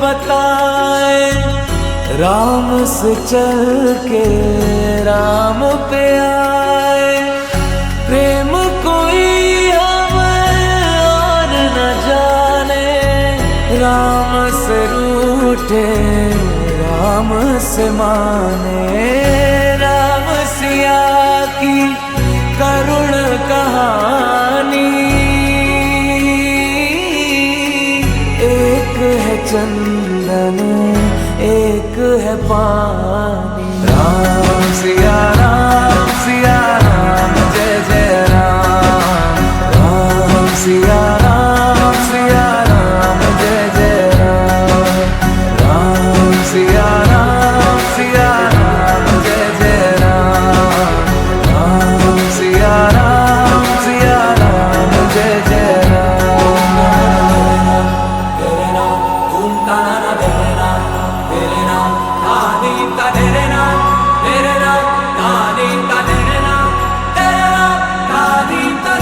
बताए, राम से चल के राम पे आए। प्रेम कोई हमें और न जाने, राम से रूठे राम से माने। राम सिया की करुण कहानी, एक है चंदन एक है पानी। राम सिया राम जय जय राम। राम सिया राम जय जय राम। राम सिया राम जय जय राम। राम सिया राम जय जय राम। तेरे नाम ओम ताना तेरे नाम, तेरे नाम आदि का तेरे नाम, तेरे नाम आदि का तेरे नाम, तेरे नाम आदि का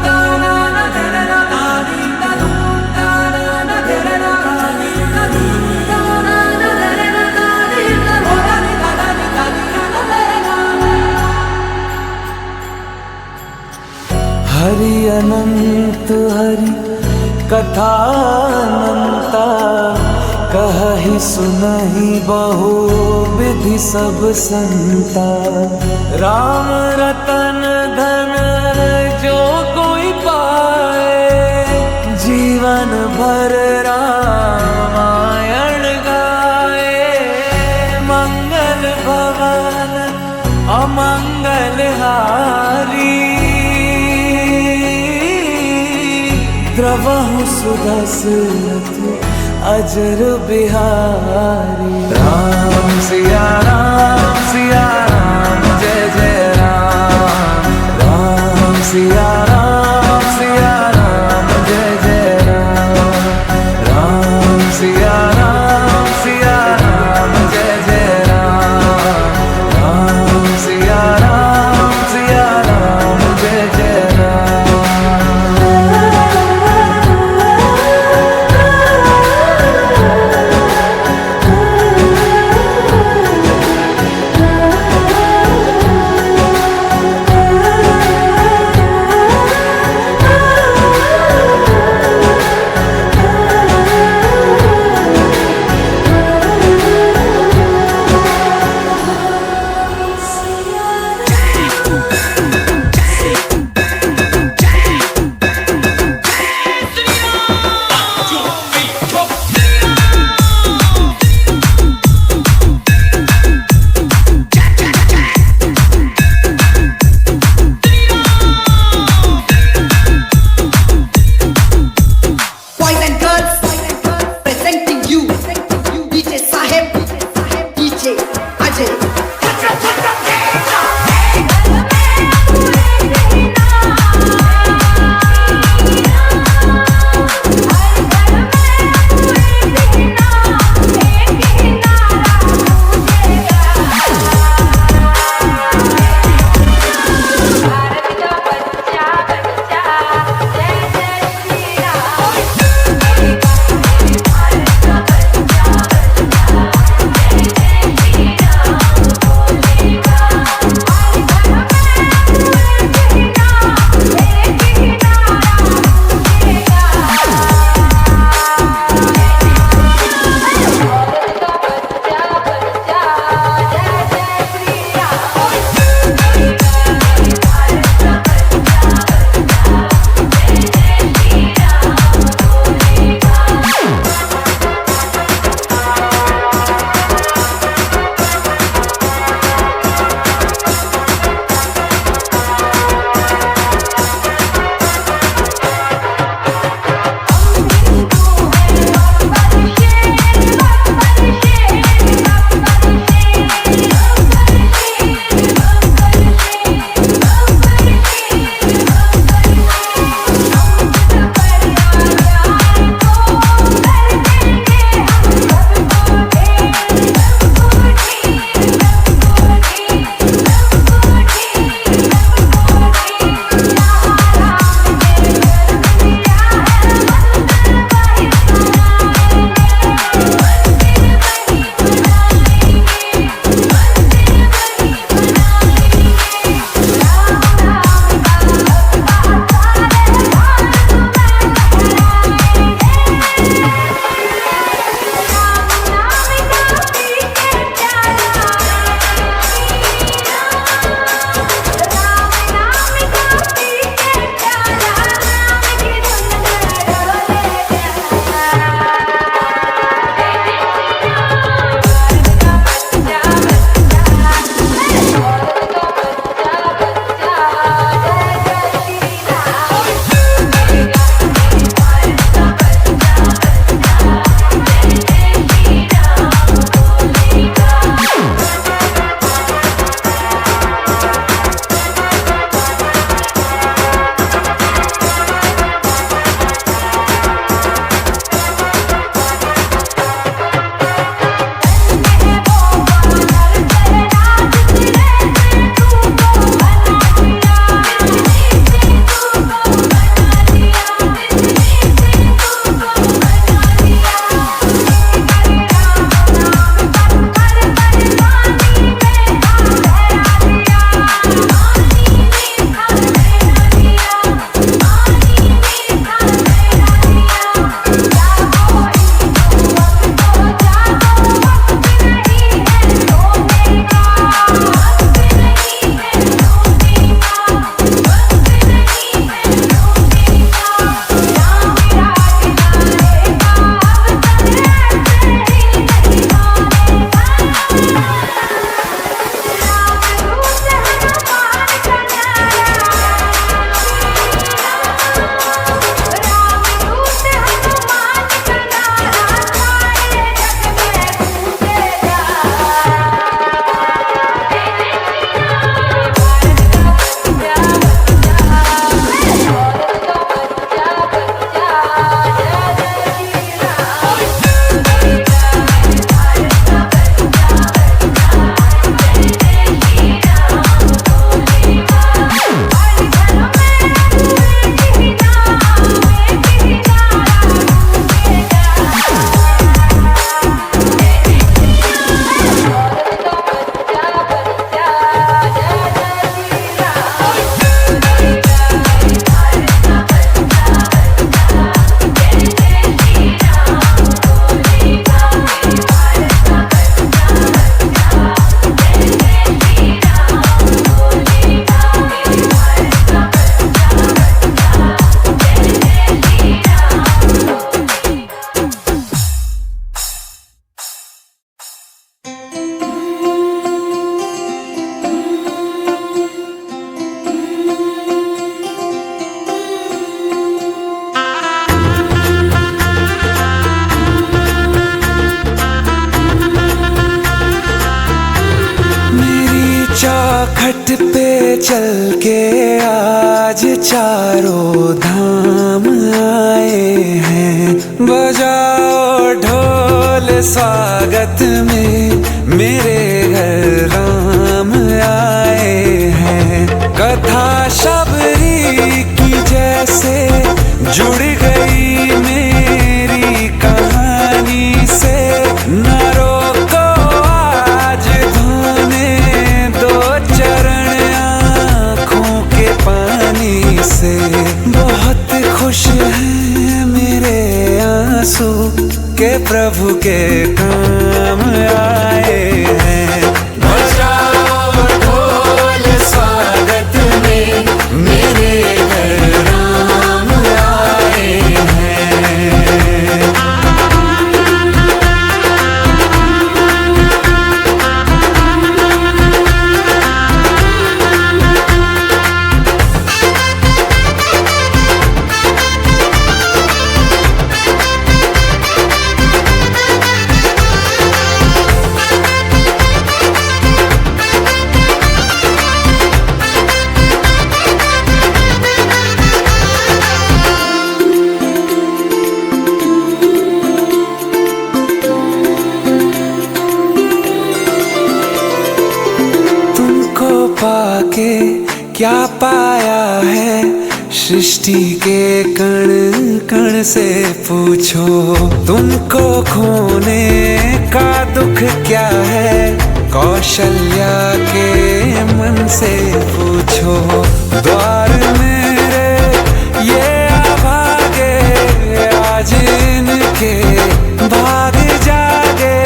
ताना तेरे नाम, आदि का ताना तेरे नाम, आदि का ताना तेरे नाम, आदि का तेरे नाम। हरि अनंत हरि कथा अनंता, कहि सुनहि बहु विधि सब संता। राम रतन धन जो कोई पाए, जीवन भर रामायण गाए। मंगल भवन अमंगल हारी, द्रवहु सुदशरथ अजर बिहारी। राम सिया राम जय जय राम। राम सिया राम जय जय राम। राम सिया राम जय जय राम। राम सिया राम जय जय राम। चौखट पे चल के आज चारों धाम आए हैं। बजाओ ढोल स्वागत में, मेरे घर राम आए हैं। कथा शबरी की जैसे जुड़ गई मेरी कहानी से। न रोको आज धोने दो चरण आँखों के पानी से। बहुत खुश हैं मेरे आंसू के प्रभु के काम आए हैं। बजाओ ढोल स्वागत में, मेरे घर राम आए हैं। पाके क्या पाया है, सृष्टि के कण कण से पूछो। तुमको खोने का दुख क्या है, कौशल्या के मन से पूछो। द्वार मेरे ये अभागे, आज इनके भाग जागे।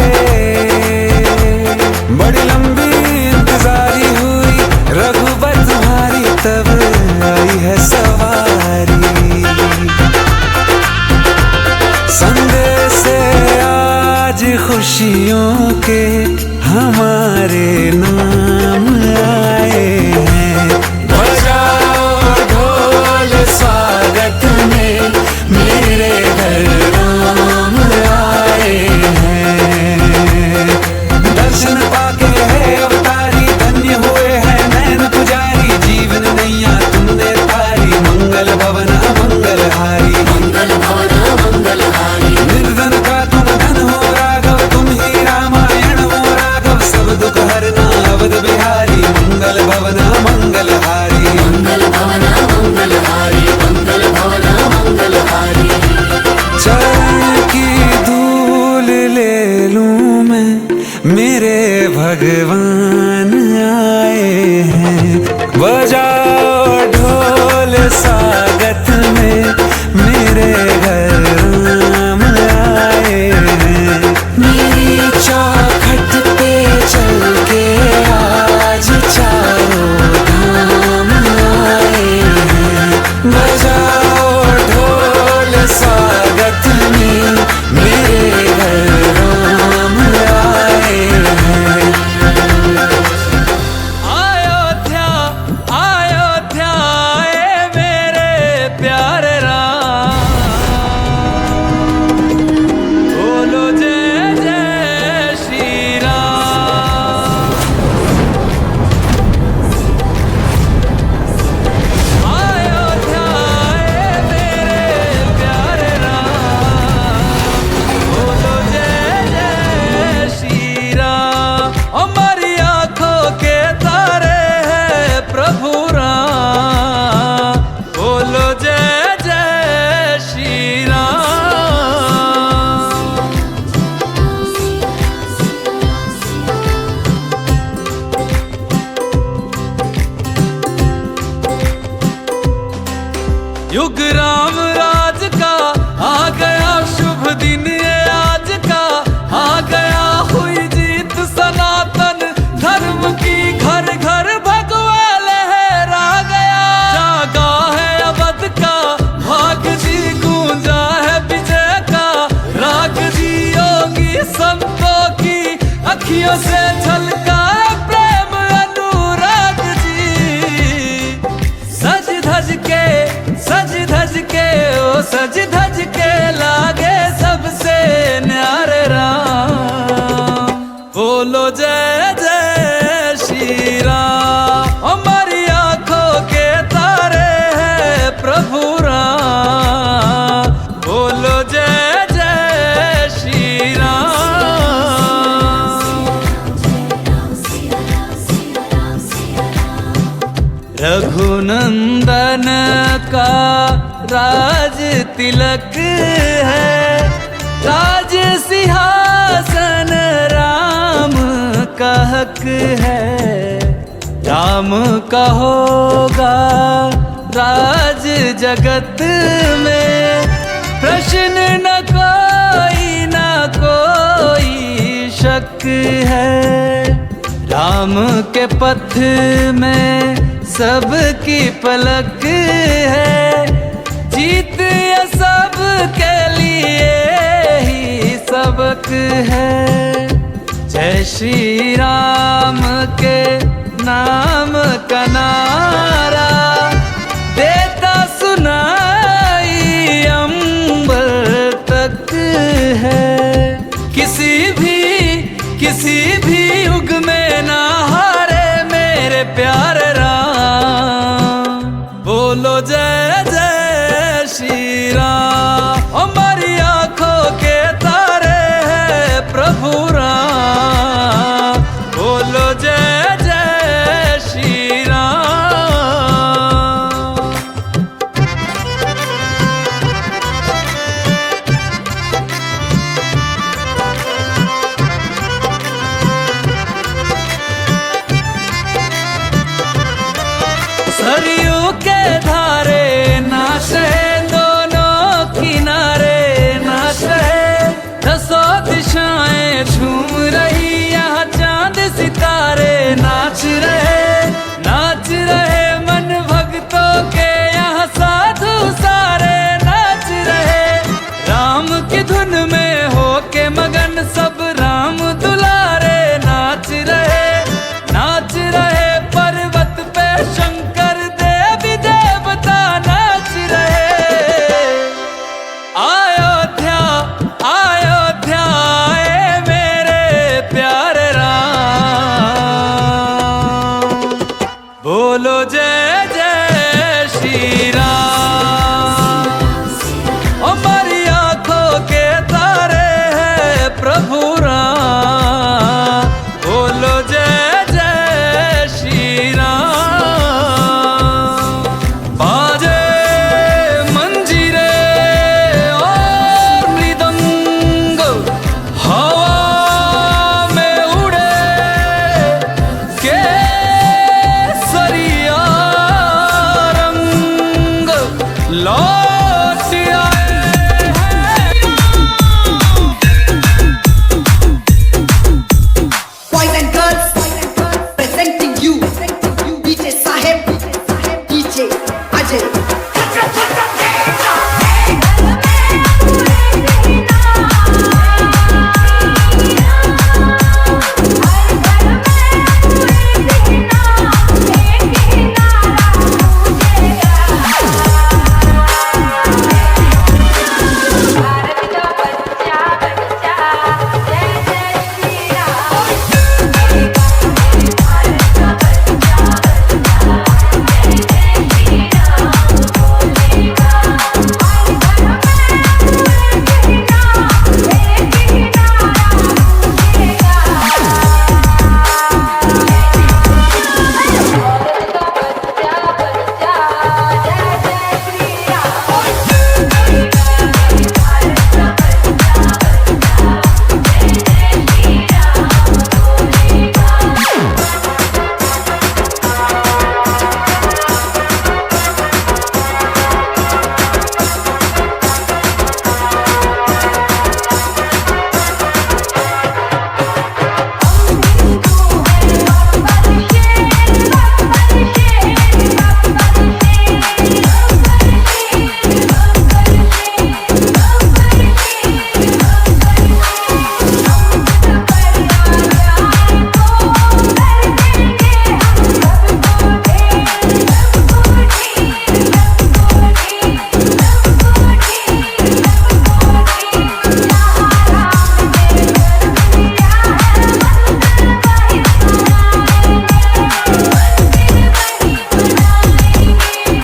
बड़ी लंबी इंतजारी हुई रघुबर तुम्हारी, तब आई है सवारी। संदेश से आज खुशियों के हमारे नाम आए हैं। बजाओ ढोल स्वागत में, मेरे घर राम आए हैं। दर्शन पाके है अवतारी, धन्य हुए हैं नैन पुजारी। जीवन नैया तुमने तारी, मंगल भवना मंगलहारी। मंगल भवना मंगलहारी। निर्धन का तुम धन हो राघव, तुम ही रामायण हो राघव। सब दुख हरना अवध बिहारी, मंगल भवना मंगलहारी। मंगल भवना मंगलहारी, मंगल भवना मंगलहारी। चरण की धूल ले लूं मैं, मेरे भगवान आए हैं। बजाओ ढोल स्वागत में, मेरे घर राम आए हैं। मेरी चौखट पे चल के आज चारों धाम आए हैं। बजाओ ढोल स्वागत में, मेरे घर राम आए हैं। अयोध्या अयोध्या आए मेरे प्यारे राम, बोलो जय जय श्री राम। अयोध्या आए मेरे प्यारे राम, बोलो जय जय श्री राम। हमारी आंखों के तारे हैं प्रभु राम, बोलो जय जय श्री राम। युग राम राज का आ गया शुभ दिन, ये आज का आ गया। हुई जीत सनातन धर्म की, घर घर भगवा लहरा गया। जागा है अवध का भाग जी, गूंजा है विजय का राग जी। योगी संतों की अखियों से झलका है प्रेम अनुराग जी। सज धज के ओ सज धज के लागे सबसे न्यारे राम, बोलो जय जय श्री राम। हमारी आंखों के तारे हैं प्रभु राम। बोलो जय जय श्री राम। रघुनंदन का राज तिलक है, राज सिंहासन राम का हक है। राम का होगा राज जगत में, प्रश्न न कोई शक है। राम के पथ में सबकी पलक है, जीत ये सब के लिए ही सबक है। जय श्री राम के नाम का नारा